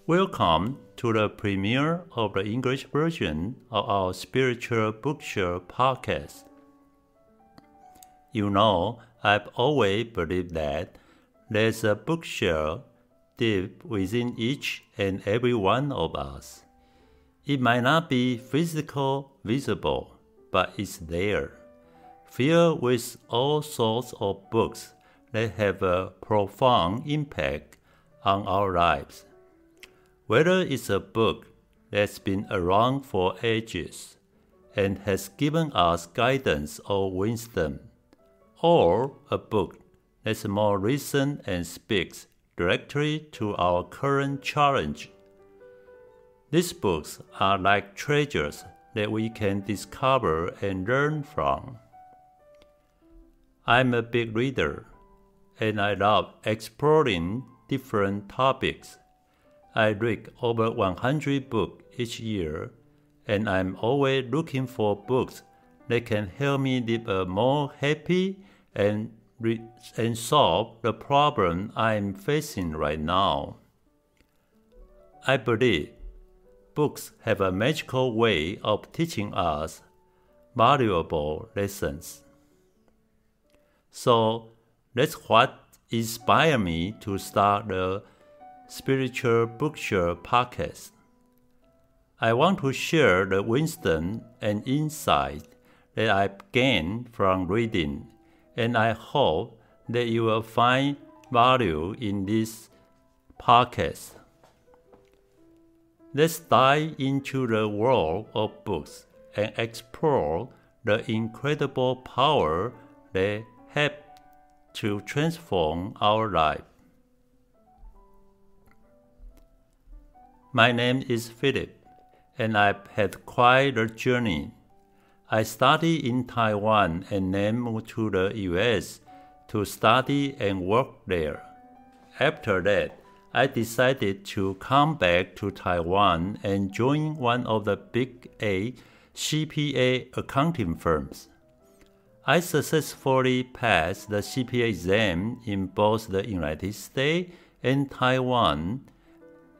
Welcome to the premiere of the English version of our Spiritual Bookshare podcast. You know, I've always believed that there's a bookshare deep within each and every one of us. It might not be physical, visible, but it's there, filled with all sorts of books that have a profound impact on our lives. Whether it's a book that's been around for ages and has given us guidance or wisdom, or a book that's more recent and speaks directly to our current challenge. These books are like treasures that we can discover and learn from. I'm a big reader, and I love exploring different topics. I read over 100 books each year, and I'm always looking for books that can help me live a more happy and solve the problem I'm facing right now. I believe books have a magical way of teaching us valuable lessons. So that's what inspired me to start the Spiritual Bookshare podcast. I want to share the wisdom and insight that I've gained from reading, and I hope that you will find value in this podcast. Let's dive into the world of books and explore the incredible power they have to transform our life. My name is Philip, and I've had quite a journey. I studied in Taiwan and then moved to the US to study and work there. After that, I decided to come back to Taiwan and join one of the big A CPA accounting firms. I successfully passed the CPA exam in both the United States and Taiwan,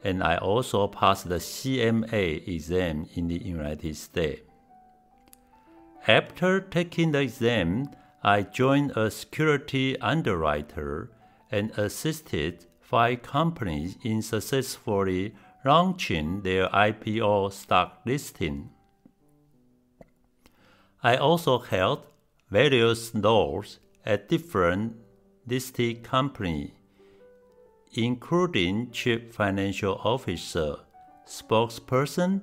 and I also passed the CMA exam in the United States. After taking the exam, I joined a security underwriter and assisted 5 companies in successfully launching their IPO stock listing. I also held various roles at different listed companies, including Chief Financial Officer, Spokesperson,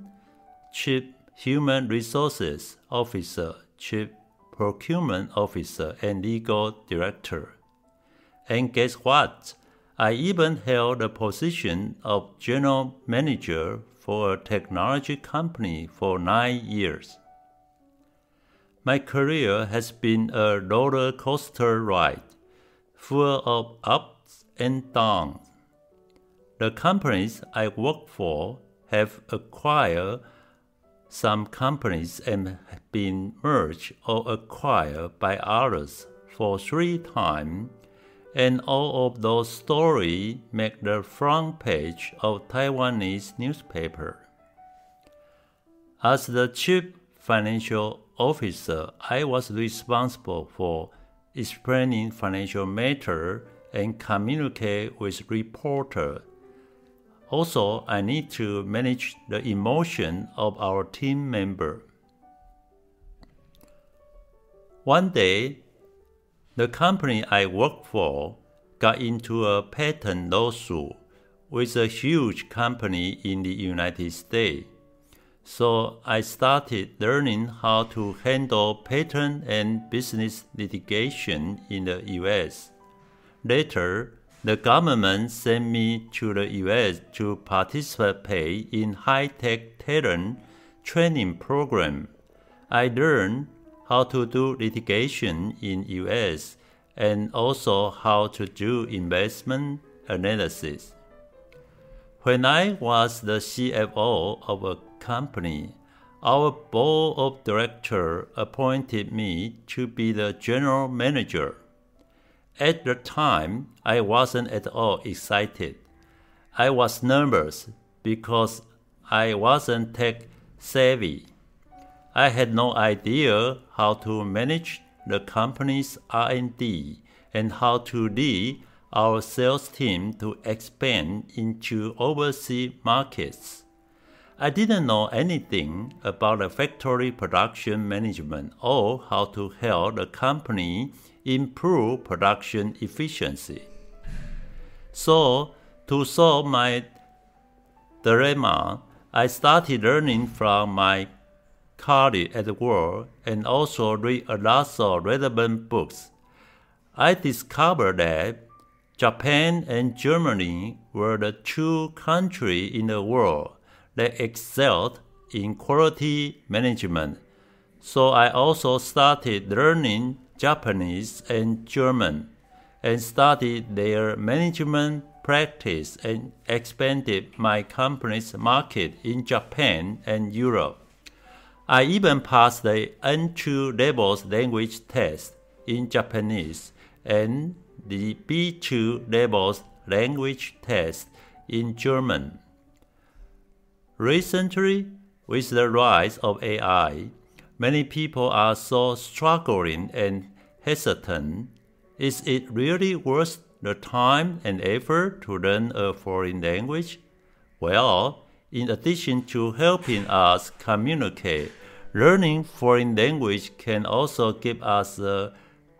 Chief Human Resources Officer, Chief Procurement Officer, and Legal Director. And guess what? I even held the position of General Manager for a technology company for 9 years. My career has been a roller coaster ride, full of ups and downs. The companies I work for have acquired some companies and been merged or acquired by others for 3 times, and all of those stories make the front page of Taiwanese newspaper. As the Chief Financial Officer, I was responsible for explaining financial matters and communicate with reporters. Also, I need to manage the emotion of our team member. One day, the company I worked for got into a patent lawsuit with a huge company in the United States. So I started learning how to handle patent and business litigation in the US. Later, the government sent me to the US to participate in high-tech talent training program. I learned how to do litigation in US and also how to do investment analysis. When I was the CFO of a company, our board of directors appointed me to be the general manager. At the time, I wasn't at all excited. I was nervous because I wasn't tech savvy. I had no idea how to manage the company's R&D and how to lead our sales team to expand into overseas markets. I didn't know anything about the factory production management or how to help the company improve production efficiency. So, to solve my dilemma, I started learning from my colleagues at work and also read a lot of relevant books. I discovered that Japan and Germany were the two countries in the world that excelled in quality management. So I also started learning Japanese and German and studied their management practice and expanded my company's market in Japan and Europe. I even passed the N2 levels language test in Japanese and the B2 levels language test in German. Recently, with the rise of AI, many people are so struggling and hesitant. Is it really worth the time and effort to learn a foreign language? Well, in addition to helping us communicate, learning foreign language can also give us a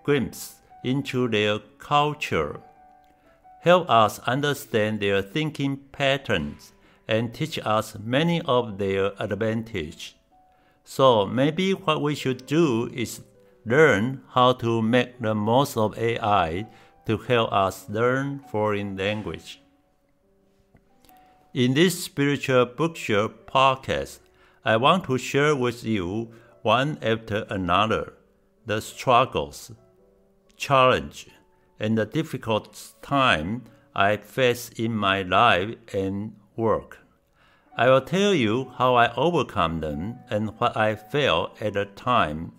glimpse into their culture, help us understand their thinking patterns, and teach us many of their advantages. So maybe what we should do is learn how to make the most of AI to help us learn foreign language. In this spiritual bookshop podcast, I want to share with you one after another the struggles, challenge, and the difficult time I face in my life and work. I will tell you how I overcome them and what I felt at the time.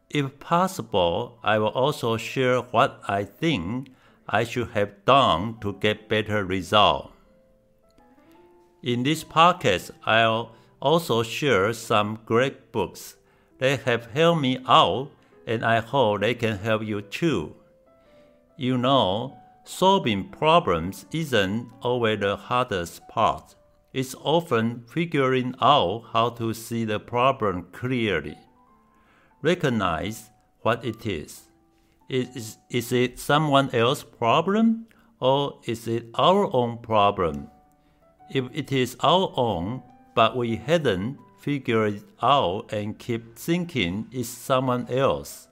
If possible, I will also share what I think I should have done to get better results. In this podcast, I'll also share some great books that have helped me out, and I hope they can help you too. You know, solving problems isn't always the hardest part. It's often figuring out how to see the problem clearly. Recognize what it is. Is it someone else's problem, or is it our own problem? If it is our own, but we hadn't figured it out and keep thinking it's someone else,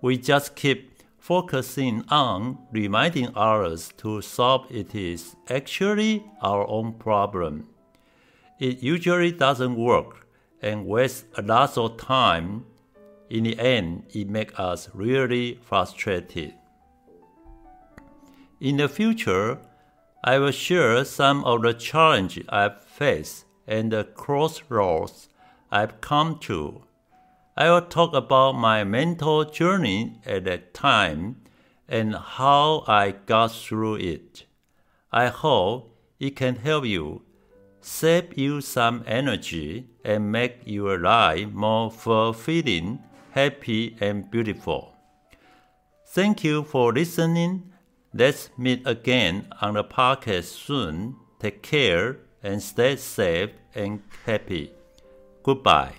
we just keep focusing on reminding others to solve it is actually our own problem. It usually doesn't work and wastes a lot of time. In the end, it makes us really frustrated. In the future, I will share some of the challenges I've faced and the crossroads I've come to. I will talk about my mental journey at that time and how I got through it. I hope it can help you, save you some energy, and make your life more fulfilling, happy, and beautiful. Thank you for listening. Let's meet again on the podcast soon. Take care and stay safe and happy. Goodbye.